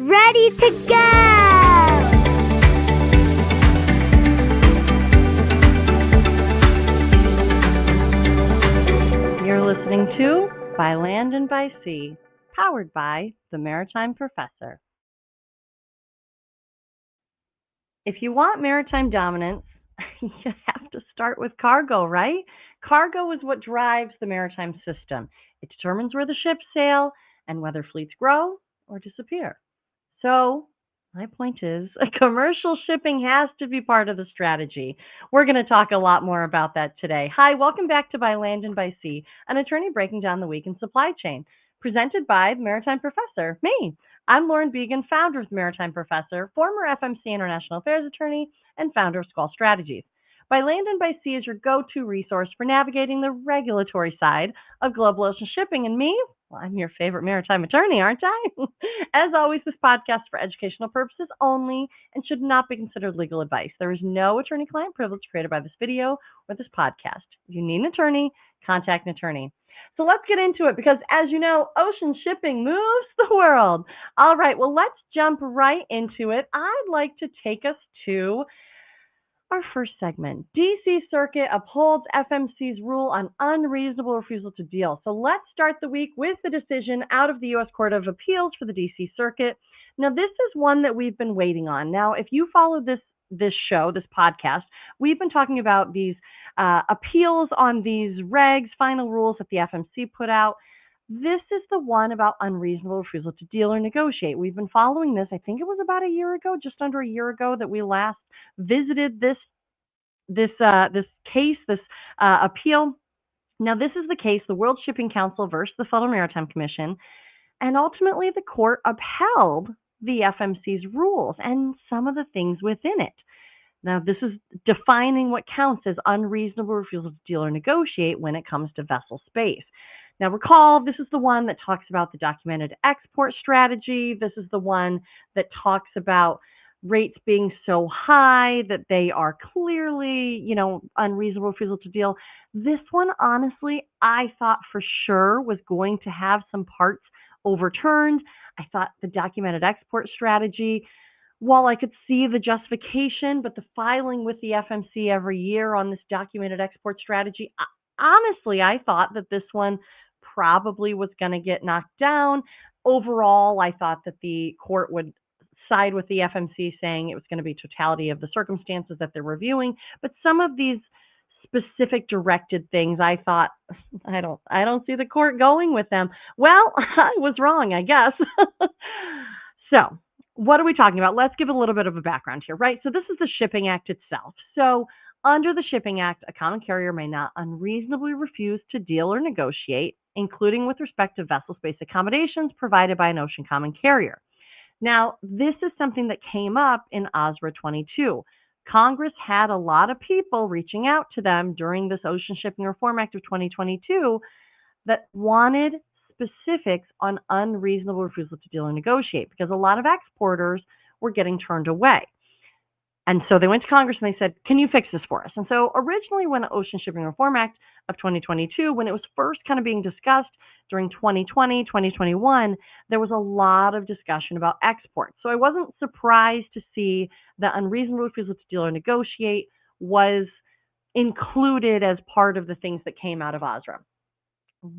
Ready to go! You're listening to By Land and by Sea, powered by the Maritime Professor. If you want maritime dominance, you have to start with cargo, right? Cargo is what drives the maritime system. It determines where the ships sail and whether fleets grow or disappear. So, my point is, commercial shipping has to be part of the strategy. We're going to talk a lot more about that today. Hi, welcome back to By Land and by Sea, an attorney breaking down the week in supply chain, presented by the Maritime Professor, me. I'm Lauren Began, founder of the Maritime Professor, former FMC International Affairs attorney, and founder of Squall Strategies. By Land and by Sea is your go-to resource for navigating the regulatory side of global ocean shipping. And me, well, I'm your favorite maritime attorney, aren't I? As always, this podcast is for educational purposes only and should not be considered legal advice. There is no attorney-client privilege created by this video or this podcast. If you need an attorney, contact an attorney. So let's get into it because, as you know, ocean shipping moves the world. All right, well, let's jump right into it. I'd like to take us to our first segment. DC Circuit upholds FMC's rule on unreasonable refusal to deal. So let's start the week with the decision out of the U.S. Court of Appeals for the DC Circuit. Now, this is one that we've been waiting on. Now, if you follow this show, this podcast, we've been talking about these appeals on these regs, final rules that the FMC put out. This is the one about unreasonable refusal to deal or negotiate. We've been following this. I think it was about a year ago, just under a year ago, that we last visited this case, this appeal. Now, this is the case, the World Shipping Council versus the Federal Maritime Commission, and ultimately the court upheld the FMC's rules and some of the things within it. Now, this is defining what counts as unreasonable refusal to deal or negotiate when it comes to vessel space. Now, recall, this is the one that talks about the documented export strategy. This is the one that talks about rates being so high that they are clearly, unreasonable refusal to deal. This one, honestly, I thought for sure was going to have some parts overturned. I thought the documented export strategy, while I could see the justification, but the filing with the FMC every year on this documented export strategy, honestly, I thought that this one probably was going to get knocked down. Overall, I thought that the court would side with the FMC, saying it was going to be totality of the circumstances that they're reviewing. But some of these specific directed things, I thought, I don't see the court going with them. Well, I was wrong, I guess. So, what are we talking about? Let's give a little bit of a background here, right? So this is the Shipping Act itself. So under the Shipping Act, a common carrier may not unreasonably refuse to deal or negotiate, including with respect to vessel space accommodations provided by an ocean common carrier. Now, this is something that came up in OSRA 22. Congress had a lot of people reaching out to them during this Ocean Shipping Reform Act of 2022 that wanted specifics on unreasonable refusal to deal or negotiate, because a lot of exporters were getting turned away. And so they went to Congress and they said, can you fix this for us? And so originally, when the Ocean Shipping Reform Act of 2022, when it was first kind of being discussed during 2020, 2021, there was a lot of discussion about exports. So I wasn't surprised to see that unreasonable refusal to deal or negotiate was included as part of the things that came out of OSRA.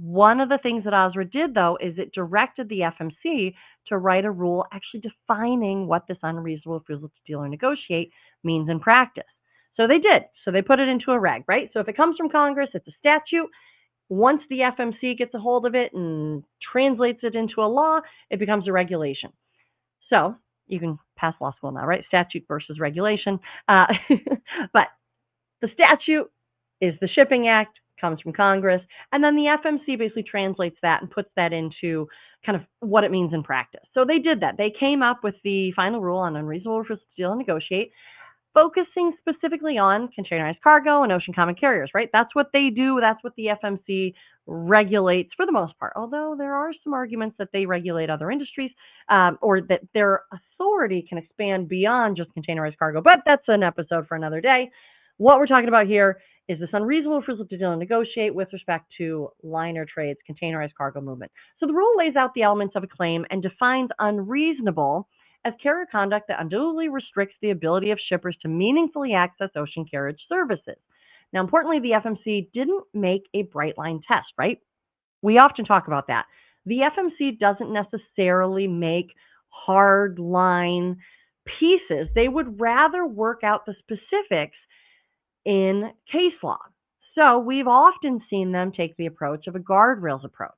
One of the things that OSRA did, though, is it directed the FMC to write a rule actually defining what this unreasonable refusal to deal or negotiate means in practice. So they did. So they put it into a reg, right? So if it comes from Congress, it's a statute. Once the FMC gets a hold of it and translates it into a law, it becomes a regulation. So you can pass law school now, right? Statute versus regulation. But the statute is the Shipping Act, comes from Congress, and then the FMC basically translates that and puts that into kind of what it means in practice. So they did that. They came up with the final rule on unreasonable refusal to deal and negotiate, focusing specifically on containerized cargo and ocean common carriers, right? That's what they do. That's what the FMC regulates for the most part, although there are some arguments that they regulate other industries or that their authority can expand beyond just containerized cargo, but that's an episode for another day. What we're talking about here is this unreasonable refusal to deal and negotiate with respect to liner trades, containerized cargo movement. So the rule lays out the elements of a claim and defines unreasonable as carrier conduct that unduly restricts the ability of shippers to meaningfully access ocean carriage services. Now, importantly, the FMC didn't make a bright line test, right? We often talk about that. The FMC doesn't necessarily make hard line pieces. They would rather work out the specifics in case law. So we've often seen them take the approach of a guardrails approach.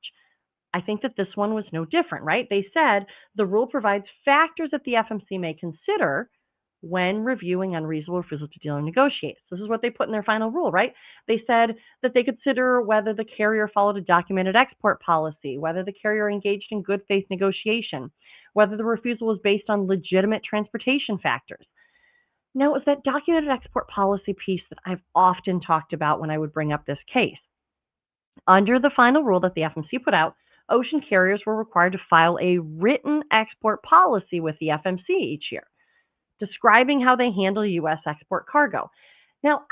I think that this one was no different, right? They said the rule provides factors that the FMC may consider when reviewing unreasonable refusal to deal or negotiate. So this is what they put in their final rule, right? They said that they consider whether the carrier followed a documented export policy, whether the carrier engaged in good faith negotiation, whether the refusal was based on legitimate transportation factors. Now, it was that documented export policy piece that I've often talked about when I would bring up this case. Under the final rule that the FMC put out, ocean carriers were required to file a written export policy with the FMC each year, describing how they handle U.S. export cargo. Now,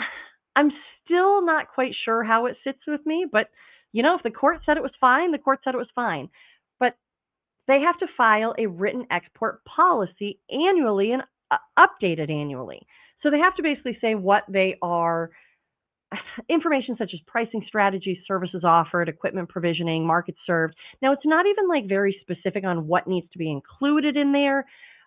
I'm still not quite sure how it sits with me, but if the court said it was fine, the court said it was fine. But they have to file a written export policy annually and update it annually. So they have to basically say what they are, information such as pricing strategies, services offered, equipment provisioning, markets served. Now, it's not even like very specific on what needs to be included in there,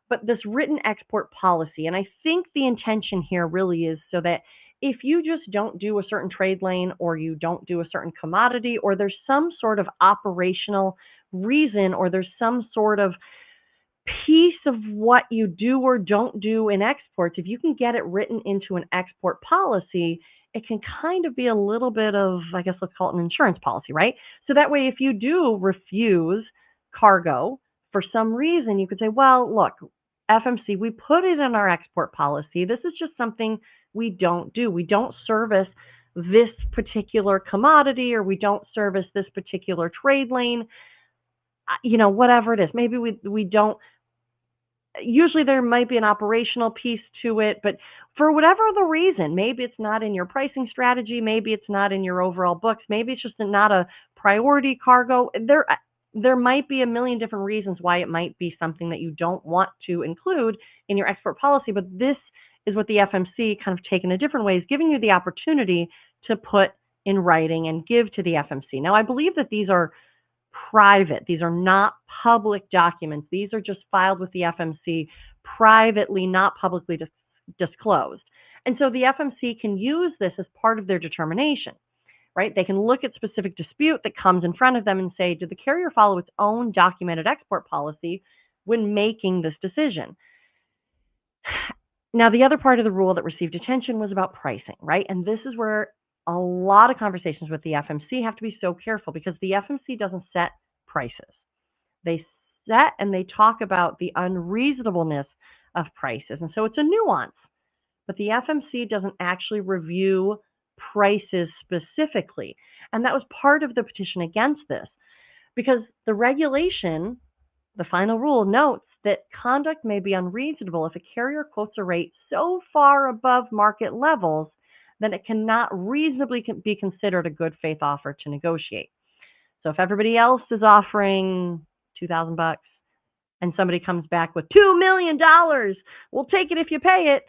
but this written export policy. And I think the intention here really is so that if you just don't do a certain trade lane or you don't do a certain commodity or there's some sort of operational reason or there's some sort of piece of what you do or don't do in exports, if you can get it written into an export policy, it can kind of be a little bit of, I guess let's call it an insurance policy, right? So that way, if you do refuse cargo for some reason, you could say, well, look, FMC, we put it in our export policy. This is just something we don't do. We don't service this particular commodity or we don't service this particular trade lane, whatever it is. Maybe we don't. Usually there might be an operational piece to it, but for whatever the reason, maybe it's not in your pricing strategy, maybe it's not in your overall books, maybe it's just not a priority cargo. There might be a million different reasons why it might be something that you don't want to include in your export policy, but this is what the FMC kind of taken a different way, is giving you the opportunity to put in writing and give to the FMC. Now, I believe that these are private. These are not public documents. These are just filed with the FMC privately, not publicly disclosed. And so the FMC can use this as part of their determination, right? They can look at specific dispute that comes in front of them and say, did the carrier follow its own documented export policy when making this decision? Now, the other part of the rule that received attention was about pricing, right? And this is where a lot of conversations with the FMC have to be so careful because the FMC doesn't set prices. They set and they talk about the unreasonableness of prices. And so it's a nuance, but the FMC doesn't actually review prices specifically. And that was part of the petition against this because the regulation, the final rule, notes that conduct may be unreasonable if a carrier quotes a rate so far above market levels then it cannot reasonably be considered a good faith offer to negotiate. So if everybody else is offering $2,000 and somebody comes back with $2 million, we'll take it if you pay it.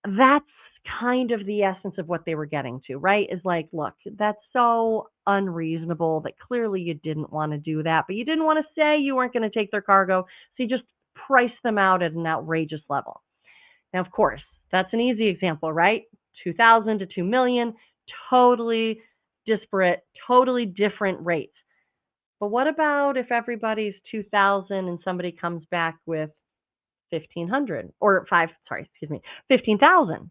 That's kind of the essence of what they were getting to, right? Is like, look, that's so unreasonable that clearly you didn't want to do that, but you didn't want to say you weren't going to take their cargo. So you just priced them out at an outrageous level. Now, of course, that's an easy example, right? 2,000 to 2 million, totally disparate, totally different rates. But what about if everybody's 2,000 and somebody comes back with 1,500 or 15,000?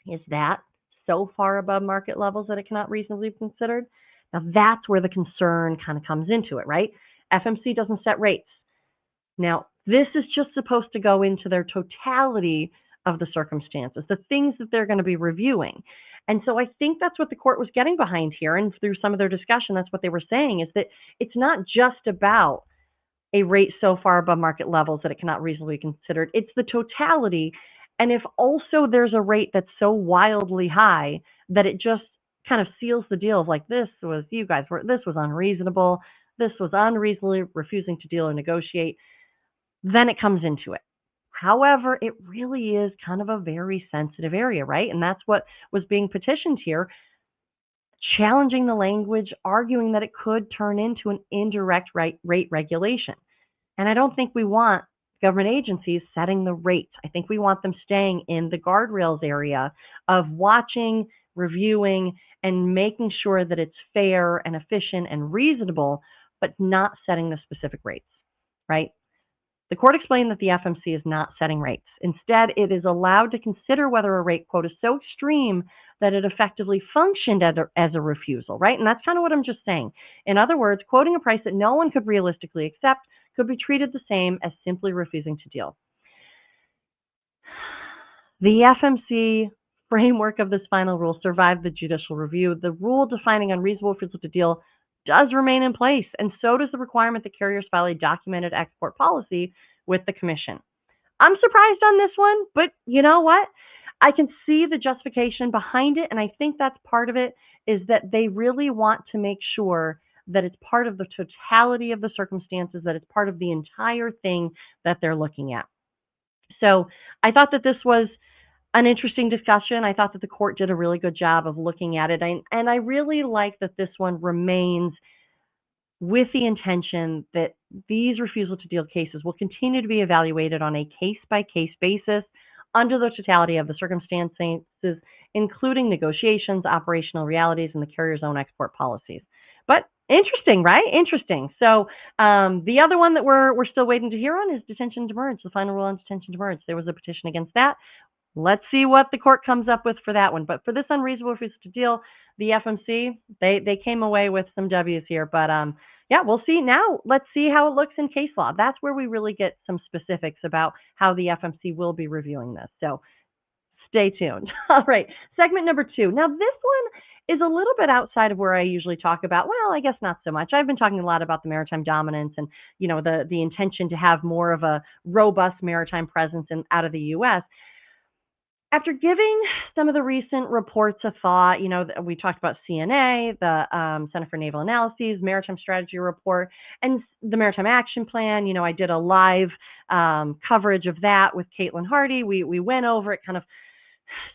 Is that so far above market levels that it cannot reasonably be considered? Now that's where the concern kind of comes into it, right? FMC doesn't set rates. Now, this is just supposed to go into their totality of the circumstances, the things that they're going to be reviewing. And so I think that's what the court was getting behind here. And through some of their discussion, that's what they were saying, is that it's not just about a rate so far above market levels that it cannot reasonably be considered. It's the totality. And if also there's a rate that's so wildly high that it just kind of seals the deal of like, this was unreasonable. This was unreasonably refusing to deal or negotiate. then it comes into it. However, it really is kind of a very sensitive area, right? And that's what was being petitioned here, challenging the language, arguing that it could turn into an indirect rate regulation. And I don't think we want government agencies setting the rates. I think we want them staying in the guardrails area of watching, reviewing, and making sure that it's fair and efficient and reasonable, but not setting the specific rates, right? The court explained that the FMC is not setting rates. Instead, it is allowed to consider whether a rate quote is so extreme that it effectively functioned as a refusal, right? And that's kind of what I'm just saying. In other words, quoting a price that no one could realistically accept could be treated the same as simply refusing to deal. The FMC framework of this final rule survived the judicial review. The rule defining unreasonable refusal to deal does remain in place, and so does the requirement that carriers file a documented export policy with the commission. I'm surprised on this one, but you know what? I can see the justification behind it, and I think that's part of it, is that they really want to make sure that it's part of the totality of the circumstances, that it's part of the entire thing that they're looking at. So I thought that this was an interesting discussion. I thought that the court did a really good job of looking at it. And I really like that this one remains with the intention that these refusal to deal cases will continue to be evaluated on a case-by-case basis under the totality of the circumstances, including negotiations, operational realities, and the carrier's own export policies. But interesting, right? Interesting. So the other one that we're still waiting to hear on is detention and demurrage, the final rule on detention and demurrage. There was a petition against that. Let's see what the court comes up with for that one. But for this unreasonable refusal to deal, the FMC, they came away with some W's here. But yeah, we'll see. Now let's see how it looks in case law. That's where we really get some specifics about how the FMC will be reviewing this. So stay tuned. All right, segment number 2. Now this one is a little bit outside of where I usually talk about. Well, I guess not so much. I've been talking a lot about the maritime dominance and, you know, the intention to have more of a robust maritime presence out of the U.S. After giving some of the recent reports a thought, you know, we talked about CNA, the Center for Naval Analyses, Maritime Strategy Report, and the Maritime Action Plan. You know, I did a live coverage of that with Caitlin Hardy. We went over it kind of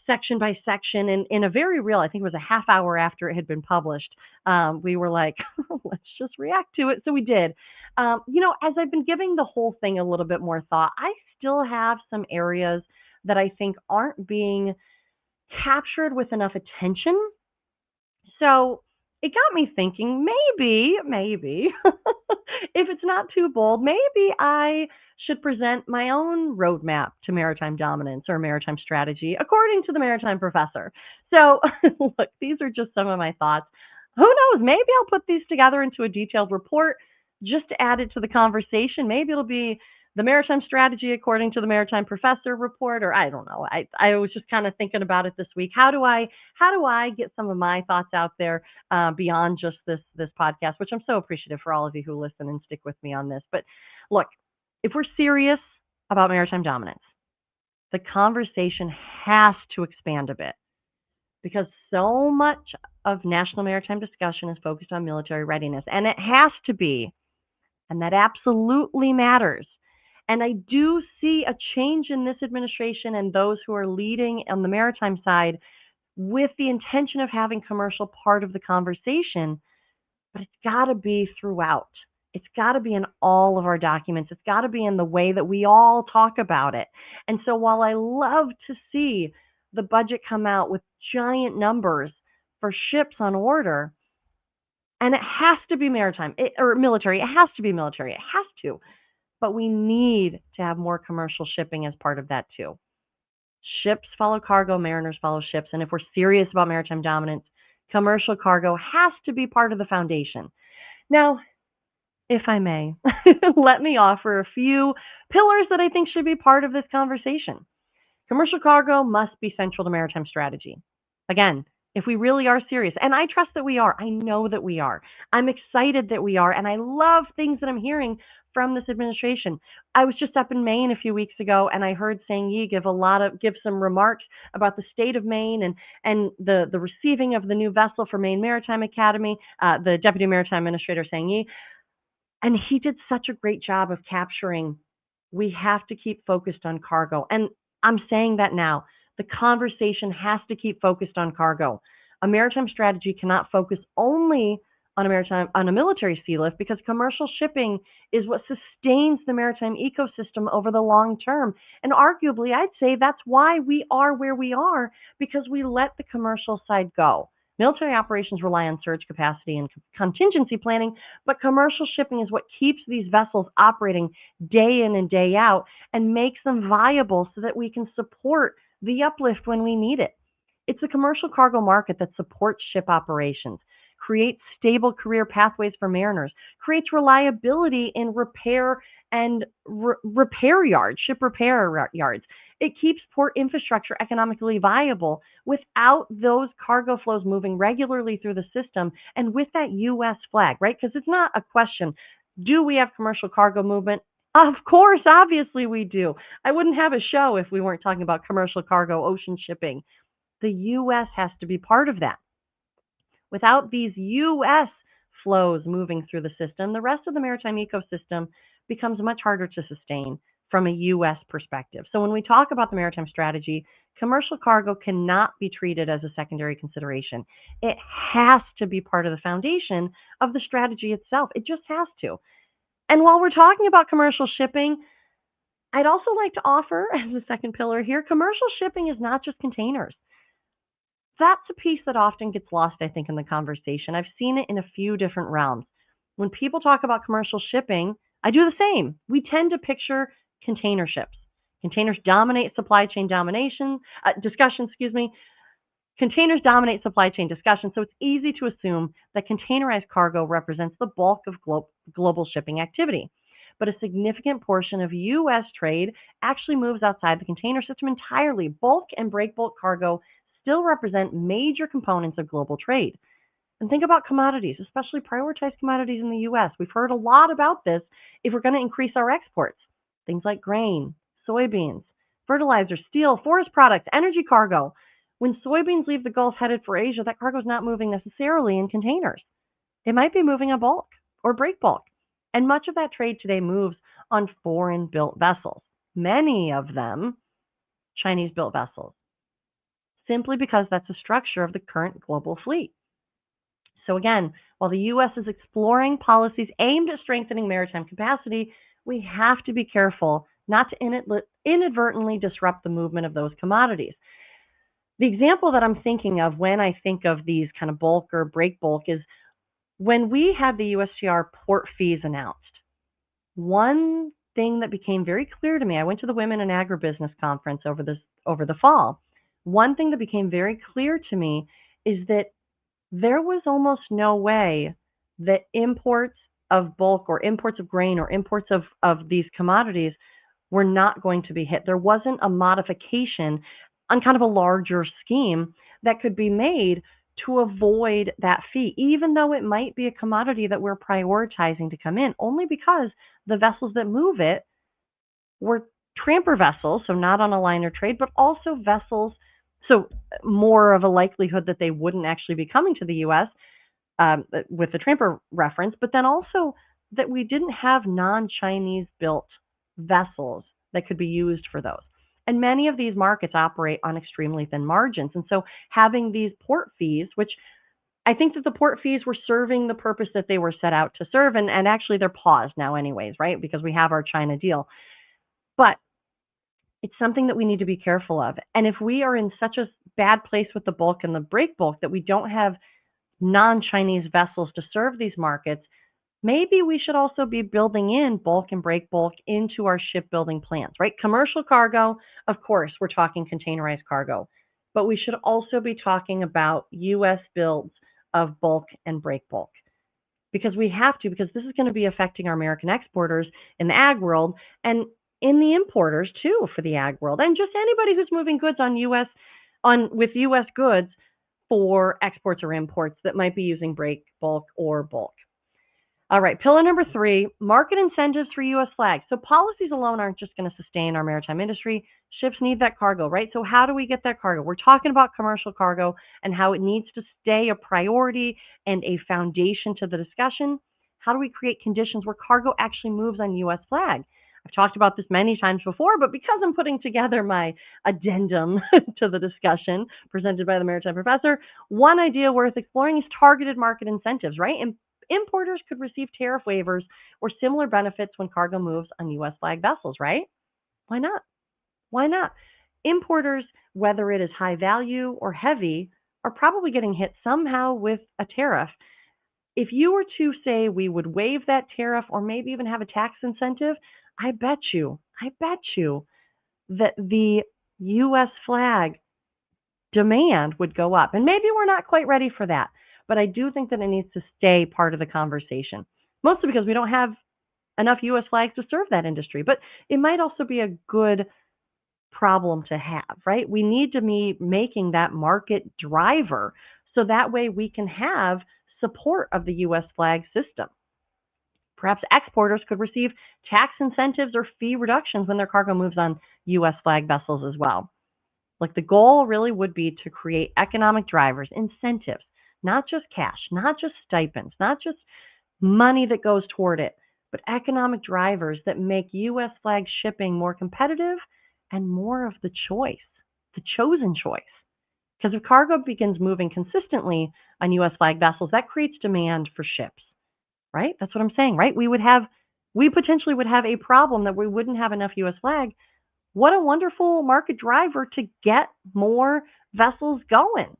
section by section in a very real, I think it was a half hour after it had been published. We were like, let's just react to it. So we did. You know, as I've been giving the whole thing a little bit more thought, I still have some areas that I think aren't being captured with enough attention. So it got me thinking, maybe, if it's not too bold, maybe I should present my own roadmap to maritime dominance or maritime strategy, according to the maritime professor. So look, these are just some of my thoughts. Who knows? Maybe I'll put these together into a detailed report just to add it to the conversation. Maybe it'll be the maritime strategy according to the maritime professor report, or I don't know. I was just kind of thinking about it this week. How do I get some of my thoughts out there beyond just this podcast, which I'm so appreciative for all of you who listen and stick with me on this. But look, if we're serious about maritime dominance, the conversation has to expand a bit, because so much of national maritime discussion is focused on military readiness, and it has to be, and that absolutely matters. And I do see a change in this administration and those who are leading on the maritime side with the intention of having commercial part of the conversation, but it's got to be throughout. It's got to be in all of our documents. It's got to be in the way that we all talk about it. And so while I love to see the budget come out with giant numbers for ships on order, and it has to be maritime or military, it has to be military, it has to. But we need to have more commercial shipping as part of that too. Ships follow cargo, mariners follow ships. And if we're serious about maritime dominance, commercial cargo has to be part of the foundation. Now, if I may, let me offer a few pillars that I think should be part of this conversation. Commercial cargo must be central to maritime strategy. Again, if we really are serious, and I trust that we are, I know that we are. I'm excited that we are, and I love things that I'm hearing from this administration. I was just up in Maine a few weeks ago, and I heard Sang Yi give some remarks about the state of Maine and the receiving of the new vessel for Maine Maritime Academy, the Deputy Maritime Administrator Sang Yi. And he did such a great job of capturing We have to keep focused on cargo. And I'm saying that now. The conversation has to keep focused on cargo. A maritime strategy cannot focus only on a military sea lift, because commercial shipping is what sustains the maritime ecosystem over the long term. And arguably, I'd say that's why we are where we are, because we let the commercial side go. Military operations rely on surge capacity and contingency planning, but commercial shipping is what keeps these vessels operating day in and day out and makes them viable so that we can support the uplift when we need it. It's the commercial cargo market that supports ship operations, creates stable career pathways for mariners, creates reliability in repair and repair yards, ship repair yards. It keeps port infrastructure economically viable without those cargo flows moving regularly through the system and with that U.S. flag, right? Because it's not a question, do we have commercial cargo movement? Of course, obviously we do. I wouldn't have a show if we weren't talking about commercial cargo ocean shipping. The U.S. has to be part of that. Without these U.S. flows moving through the system, the rest of the maritime ecosystem becomes much harder to sustain from a U.S. perspective. So when we talk about the maritime strategy, commercial cargo cannot be treated as a secondary consideration. It has to be part of the foundation of the strategy itself. It just has to. And while we're talking about commercial shipping, I'd also like to offer, as a second pillar here, commercial shipping is not just containers. That's a piece that often gets lost, I think, in the conversation. I've seen it in a few different realms. When people talk about commercial shipping, I do the same. We tend to picture container ships. Containers dominate supply chain discussion. Containers dominate supply chain discussion, so it's easy to assume that containerized cargo represents the bulk of global shipping activity. But a significant portion of U.S. trade actually moves outside the container system entirely. Bulk and breakbulk cargo still represent major components of global trade. And think about commodities, especially prioritized commodities in the U.S. We've heard a lot about this if we're going to increase our exports. Things like grain, soybeans, fertilizer, steel, forest products, energy cargo. When soybeans leave the Gulf headed for Asia, that cargo is not moving necessarily in containers. It might be moving a bulk or breakbulk. And much of that trade today moves on foreign-built vessels, many of them Chinese-built vessels, simply because that's the structure of the current global fleet. So again, while the U.S. is exploring policies aimed at strengthening maritime capacity, we have to be careful not to inadvertently disrupt the movement of those commodities. The example that I'm thinking of when I think of these kind of bulk or break bulk is when we had the USTR port fees announced. One thing that became very clear to me, I went to the Women in Agribusiness conference over the fall. One thing that became very clear to me is that there was almost no way that imports of bulk or imports of grain or imports of these commodities were not going to be hit. There wasn't a modification on kind of a larger scheme that could be made to avoid that fee, even though it might be a commodity that we're prioritizing to come in, only because the vessels that move it were tramper vessels, so not on a liner trade, but also vessels, so more of a likelihood that they wouldn't actually be coming to the U.S. With the tramper reference, but then also that we didn't have non-Chinese built vessels that could be used for those. And many of these markets operate on extremely thin margins. And so having these port fees, which I think that the port fees were serving the purpose that they were set out to serve, and actually they're paused now anyways, right? Because we have our China deal. But it's something that we need to be careful of. And if we are in such a bad place with the bulk and the break bulk that we don't have non-Chinese vessels to serve these markets, maybe we should also be building in bulk and break bulk into our shipbuilding plans, right? Commercial cargo, of course, we're talking containerized cargo, but we should also be talking about U.S. builds of bulk and break bulk, because we have to, because this is going to be affecting our American exporters in the ag world and in the importers too for the ag world, and just anybody who's moving goods with U.S. goods for exports or imports that might be using break bulk or bulk. All right, pillar number 3, market incentives for U.S. flags. So policies alone aren't just going to sustain our maritime industry. Ships need that cargo, right? So how do we get that cargo? We're talking about commercial cargo and how it needs to stay a priority and a foundation to the discussion. How do we create conditions where cargo actually moves on U.S. flag? I've talked about this many times before, but because I'm putting together my addendum to the discussion presented by the Maritime Professor, one idea worth exploring is targeted market incentives, right? Importers could receive tariff waivers or similar benefits when cargo moves on U.S. flag vessels, right? Why not? Why not? Importers, whether it is high value or heavy, are probably getting hit somehow with a tariff. If you were to say we would waive that tariff or maybe even have a tax incentive, I bet you that the U.S. flag demand would go up. And maybe we're not quite ready for that, but I do think that it needs to stay part of the conversation, mostly because we don't have enough U.S. flags to serve that industry. But it might also be a good problem to have, right? We need to be making that market driver so that way we can have support of the U.S. flag system. Perhaps exporters could receive tax incentives or fee reductions when their cargo moves on U.S. flag vessels as well. Like the goal really would be to create economic drivers, incentives, not just cash, not just stipends, not just money that goes toward it, but economic drivers that make U.S. flag shipping more competitive and more of the choice, the chosen choice. Because if cargo begins moving consistently on U.S. flag vessels, that creates demand for ships, right? That's what I'm saying, right? We potentially would have a problem that we wouldn't have enough U.S. flag. What a wonderful market driver to get more vessels going.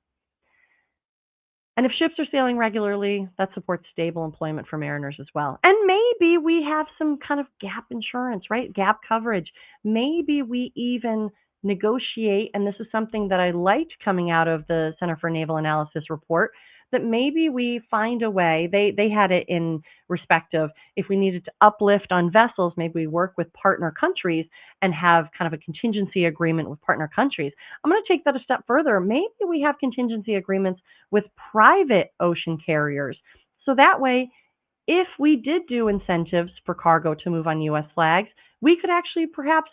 And if ships are sailing regularly, that supports stable employment for mariners as well. And maybe we have some kind of gap insurance, right? Gap coverage. Maybe we even negotiate, and this is something that I liked coming out of the Center for Naval Analysis report, that maybe we find a way, they had it in respect of if we needed to uplift on vessels, maybe we work with partner countries and have kind of a contingency agreement with partner countries. I'm going to take that a step further. Maybe we have contingency agreements with private ocean carriers. So that way, if we did do incentives for cargo to move on U.S. flags, we could actually perhaps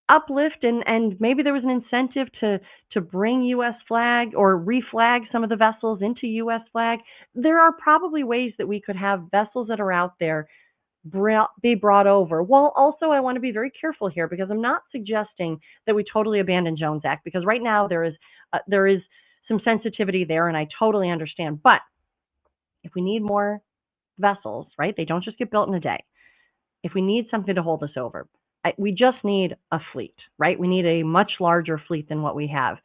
uplift and maybe there was an incentive to bring U.S. flag or reflag some of the vessels into U.S. flag. There are probably ways that we could have vessels that are out there be brought over. Well, also I want to be very careful here because I'm not suggesting that we totally abandon Jones Act because right now there is some sensitivity there and I totally understand. But if we need more vessels, right? They don't just get built in a day. If we need something to hold us over, we just need a fleet, right? We need a much larger fleet than what we have.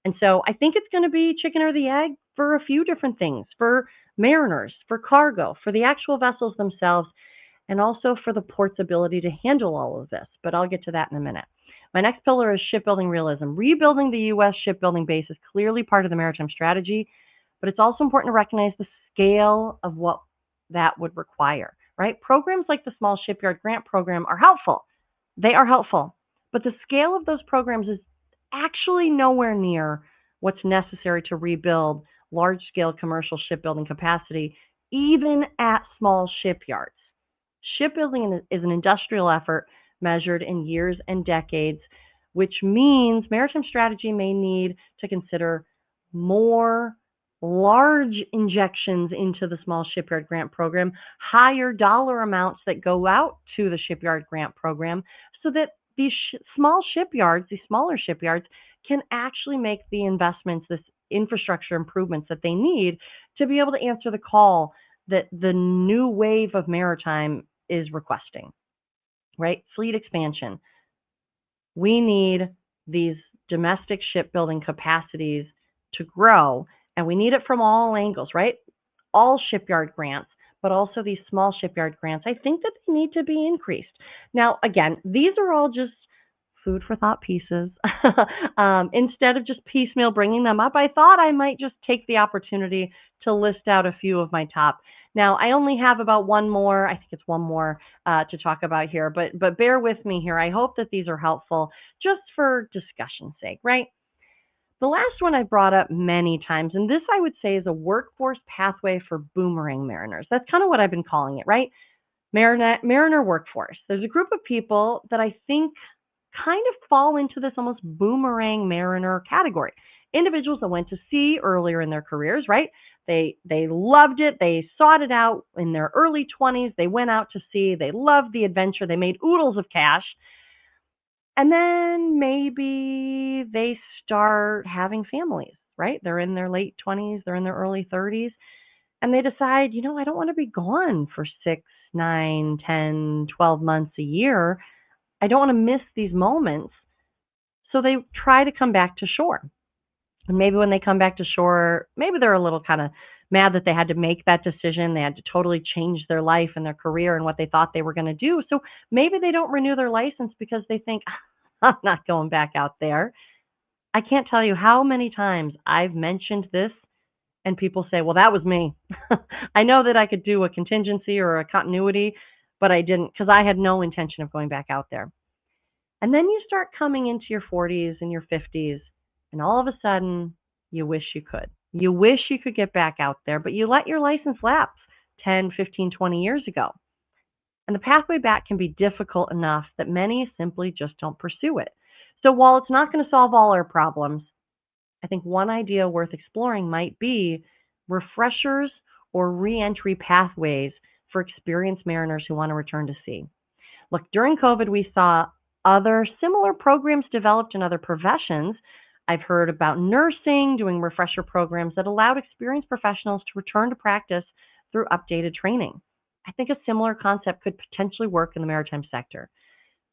And so I think it's going to be chicken or the egg for a few different things, for mariners, for cargo, for the actual vessels themselves, and also for the port's ability to handle all of this. But I'll get to that in a minute. My next pillar is shipbuilding realism. Rebuilding the U.S. shipbuilding base is clearly part of the maritime strategy, but it's also important to recognize the scale of what that would require, right? Programs like the Small Shipyard Grant Program are helpful. They are helpful, but the scale of those programs is actually nowhere near what's necessary to rebuild large-scale commercial shipbuilding capacity, even at small shipyards. Shipbuilding is an industrial effort measured in years and decades, which means maritime strategy may need to consider more large injections into the Small Shipyard Grant Program, higher dollar amounts that go out to the Shipyard Grant Program, so that these small shipyards, these smaller shipyards, can actually make the investments, this infrastructure improvements that they need to be able to answer the call that the new wave of maritime is requesting, right? Fleet expansion. We need these domestic shipbuilding capacities to grow, and we need it from all angles, right? All shipyard grants, but also these small shipyard grants. I think that they need to be increased. Now, again, these are all just food for thought pieces. Instead of just piecemeal bringing them up, I thought I might just take the opportunity to list out a few of my top. Now, I only have about one more, I think it's one more to talk about here, but bear with me here. I hope that these are helpful just for discussion's sake, right? The last one I brought up many times, and this I would say is a workforce pathway for boomerang mariners. That's kind of what I've been calling it, right? Mariner workforce. There's a group of people that I think kind of fall into this almost boomerang mariner category. Individuals that went to sea earlier in their careers, right? They loved it. They sought it out in their early 20s. They went out to sea. They loved the adventure. They made oodles of cash. And then maybe they start having families, right? They're in their late 20s, they're in their early 30s, and they decide, I don't want to be gone for 6, 9, 10, 12 months a year. I don't want to miss these moments. So they try to come back to shore. And maybe when they come back to shore, maybe they're a little kind of mad that they had to make that decision. They had to totally change their life and their career and what they thought they were going to do. So maybe they don't renew their license because they think, I'm not going back out there. I can't tell you how many times I've mentioned this and people say, well, that was me. I know that I could do a contingency or a continuity, but I didn't because I had no intention of going back out there. And then you start coming into your 40s and your 50s, and all of a sudden, you wish you could. You wish you could get back out there, but you let your license lapse 10, 15, 20 years ago. And the pathway back can be difficult enough that many simply just don't pursue it. So while it's not going to solve all our problems, I think one idea worth exploring might be refreshers or re-entry pathways for experienced mariners who want to return to sea. Look, during COVID, we saw other similar programs developed in other professions. I've heard about nursing doing refresher programs that allowed experienced professionals to return to practice through updated training. I think a similar concept could potentially work in the maritime sector.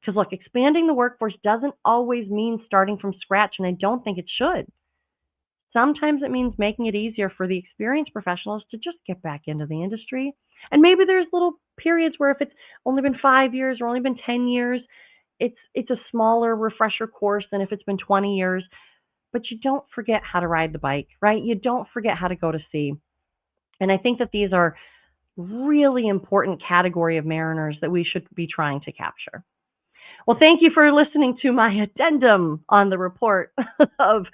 Because look, expanding the workforce doesn't always mean starting from scratch, and I don't think it should. Sometimes it means making it easier for the experienced professionals to just get back into the industry. And maybe there's little periods where if it's only been 5 years or only been 10 years, it's a smaller refresher course than if it's been 20 years. But you don't forget how to ride the bike, right? You don't forget how to go to sea. And I think that these are really important category of mariners that we should be trying to capture. Well, thank you for listening to my addendum on the report of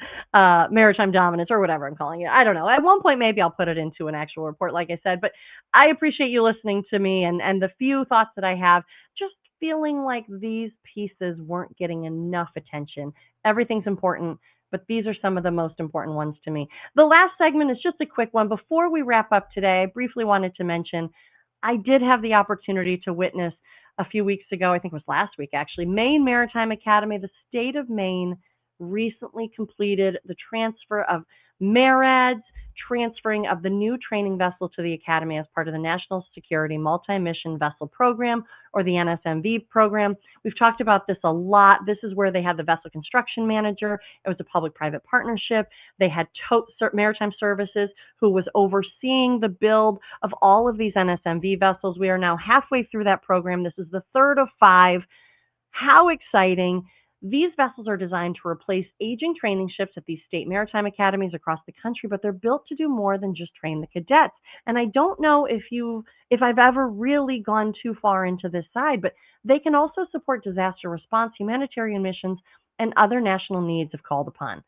maritime dominance, or whatever I'm calling it. I don't know. At one point, maybe I'll put it into an actual report, like I said. But I appreciate you listening to me and the few thoughts that I have, just feeling like these pieces weren't getting enough attention. Everything's important, but these are some of the most important ones to me. The last segment is just a quick one. Before we wrap up today, I briefly wanted to mention I did have the opportunity to witness a few weeks ago, I think it was last week actually, Maine Maritime Academy, the state of Maine recently completed the transfer of MARADS, transferring of the new training vessel to the Academy as part of the National Security Multi-Mission Vessel Program, or the NSMV program. We've talked about this a lot. This is where they had the vessel construction manager. It was a public-private partnership. They had TOTE Maritime Services, who was overseeing the build of all of these NSMV vessels. We are now halfway through that program. This is the third of 5. How exciting. These vessels are designed to replace aging training ships at these state maritime academies across the country, but they're built to do more than just train the cadets. And I don't know if I've ever really gone too far into this side, but they can also support disaster response, humanitarian missions, and other national needs if called upon.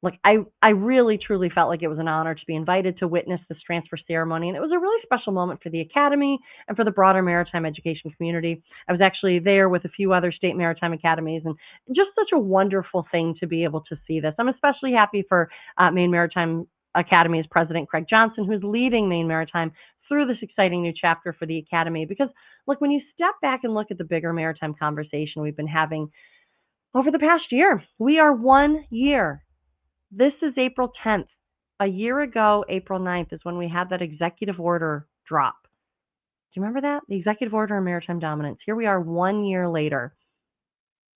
Look, I really, truly felt like it was an honor to be invited to witness this transfer ceremony, and it was a really special moment for the Academy and for the broader maritime education community. I was actually there with a few other state maritime academies, and just such a wonderful thing to be able to see this. I'm especially happy for Maine Maritime Academy's president, Craig Johnson, who's leading Maine Maritime through this exciting new chapter for the Academy. Because, look, when you step back and look at the bigger maritime conversation we've been having over the past year, we are 1 year. This is April 10th. A year ago, April 9th, is when we had that executive order drop. Do you remember that? The executive order on maritime dominance. Here we are 1 year later.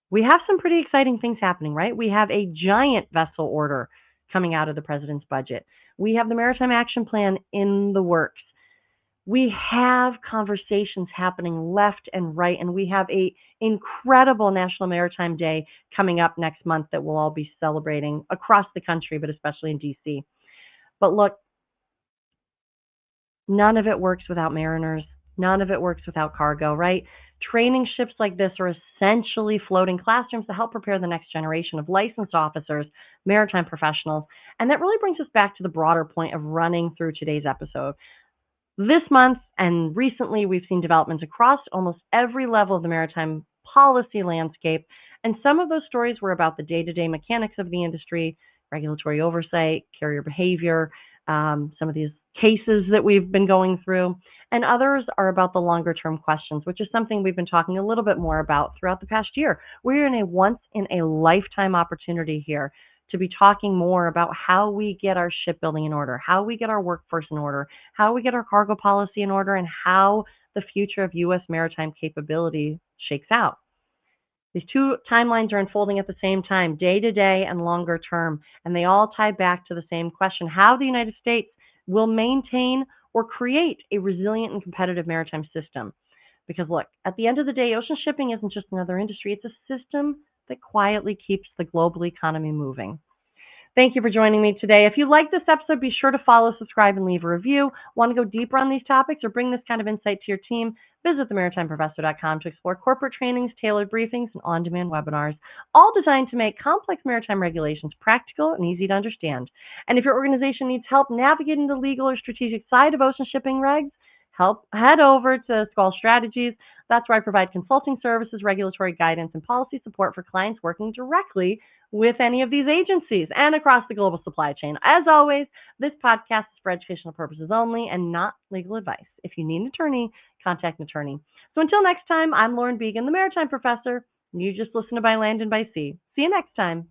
We have some pretty exciting things happening, right? We have a giant vessel order coming out of the president's budget. We have the Maritime Action Plan in the works. We have conversations happening left and right, and we have an incredible National Maritime Day coming up next month that we'll all be celebrating across the country, but especially in DC. But look, none of it works without mariners. None of it works without cargo, right? Training ships like this are essentially floating classrooms to help prepare the next generation of licensed officers, maritime professionals. And that really brings us back to the broader point of running through today's episode. This month and recently, we've seen developments across almost every level of the maritime policy landscape. And some of those stories were about the day-to-day mechanics of the industry, regulatory oversight, carrier behavior. Some of these cases that we've been going through, and others are about the longer term questions, which is something we've been talking a little bit more about throughout the past year. We're in a once in a lifetime opportunity here to be talking more about how we get our shipbuilding in order, how we get our workforce in order, how we get our cargo policy in order, and how the future of U.S. maritime capability shakes out. These two timelines are unfolding at the same time, day to day and longer term, and they all tie back to the same question: how the United States will maintain or create a resilient and competitive maritime system. Because look, at the end of the day, ocean shipping isn't just another industry, it's a system that quietly keeps the global economy moving. Thank you for joining me today. If you like this episode, be sure to follow, subscribe, and leave a review. Want to go deeper on these topics or bring this kind of insight to your team? Visit themaritimeprofessor.com to explore corporate trainings, tailored briefings, and on-demand webinars, all designed to make complex maritime regulations practical and easy to understand. And if your organization needs help navigating the legal or strategic side of ocean shipping regs, head over to Squall Strategies. That's where I provide consulting services, regulatory guidance, and policy support for clients working directly with any of these agencies and across the global supply chain. As always, this podcast is for educational purposes only and not legal advice. If you need an attorney, contact an attorney. So until next time, I'm Lauren Beegan, the Maritime Professor, and you just listen to By Land and By Sea. See you next time.